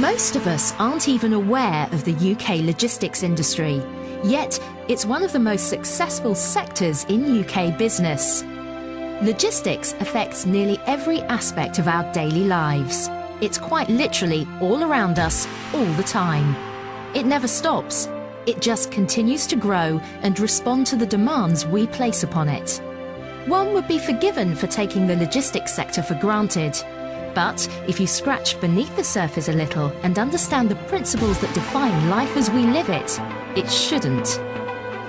Most of us aren't even aware of the UK logistics industry, yet it's one of the most successful sectors in UK business. Logistics affects nearly every aspect of our daily lives. It's quite literally all around us, all the time. It never stops. It just continues to grow and respond to the demands we place upon it. One would be forgiven for taking the logistics sector for granted. But if you scratch beneath the surface a little and understand the principles that define life as we live it, it shouldn't.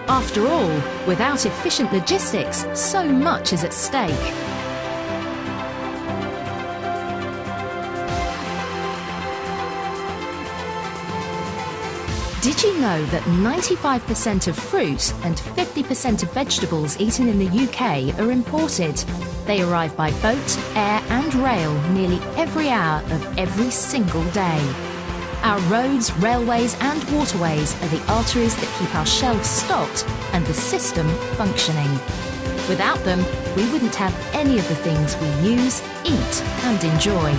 After all, without efficient logistics, so much is at stake. Did you know that 95% of fruit and 50% of vegetables eaten in the UK are imported? They arrive by boat, air and rail nearly every hour of every single day. Our roads, railways and waterways are the arteries that keep our shelves stocked and the system functioning. Without them, we wouldn't have any of the things we use, eat and enjoy.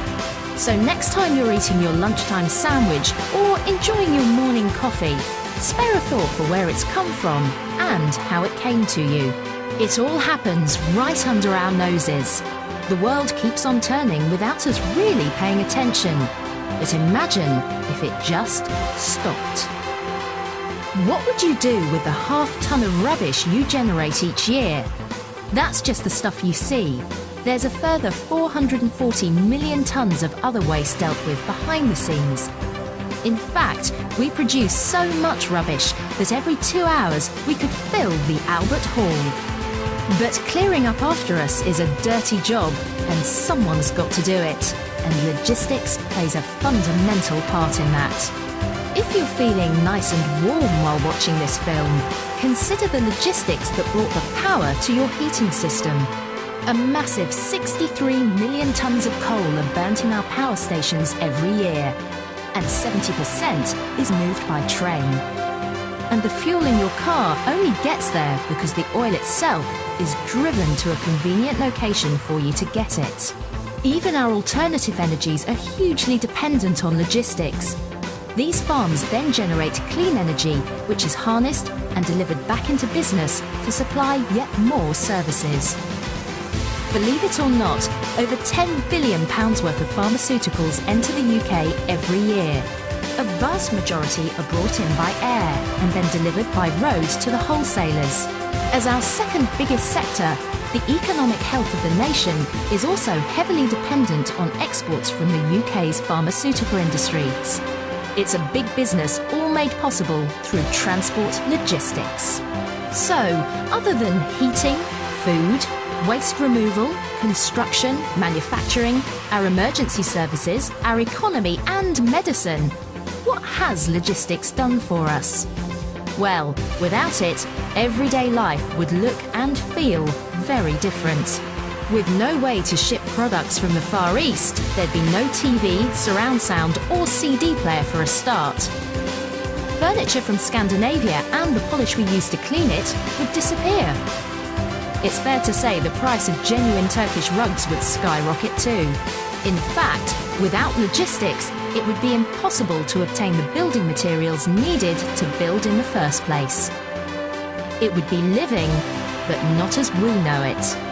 So next time you're eating your lunchtime sandwich or enjoying your morning coffee, spare a thought for where it's come from and how it came to you. It all happens right under our noses. The world keeps on turning without us really paying attention. But imagine if it just stopped. What would you do with the half-ton of rubbish you generate each year? That's just the stuff you see. There's a further 440 million tonnes of other waste dealt with behind the scenes. In fact, we produce so much rubbish that every 2 hours we could fill the Albert Hall. But clearing up after us is a dirty job, and someone's got to do it. And logistics plays a fundamental part in that. If you're feeling nice and warm while watching this film, consider the logistics that brought the power to your heating system. A massive 63 million tonnes of coal are burnt in our power stations every year, and 70% is moved by train. And the fuel in your car only gets there because the oil itself is driven to a convenient location for you to get it. Even our alternative energies are hugely dependent on logistics. These farms then generate clean energy, which is harnessed and delivered back into business to supply yet more services. Believe it or not, over £10 billion worth of pharmaceuticals enter the UK every year. A vast majority are brought in by air and then delivered by road to the wholesalers. As our second biggest sector, the economic health of the nation is also heavily dependent on exports from the UK's pharmaceutical industries. It's a big business all made possible through transport logistics. So, other than heating, food, waste removal, construction, manufacturing, our emergency services, our economy and medicine, what has logistics done for us? Well, without it, everyday life would look and feel very different. With no way to ship products from the Far East, there'd be no TV, surround sound or CD player for a start. Furniture from Scandinavia and the polish we use to clean it would disappear. It's fair to say the price of genuine Turkish rugs would skyrocket too. In fact, without logistics, it would be impossible to obtain the building materials needed to build in the first place. It would be living, but not as we know it.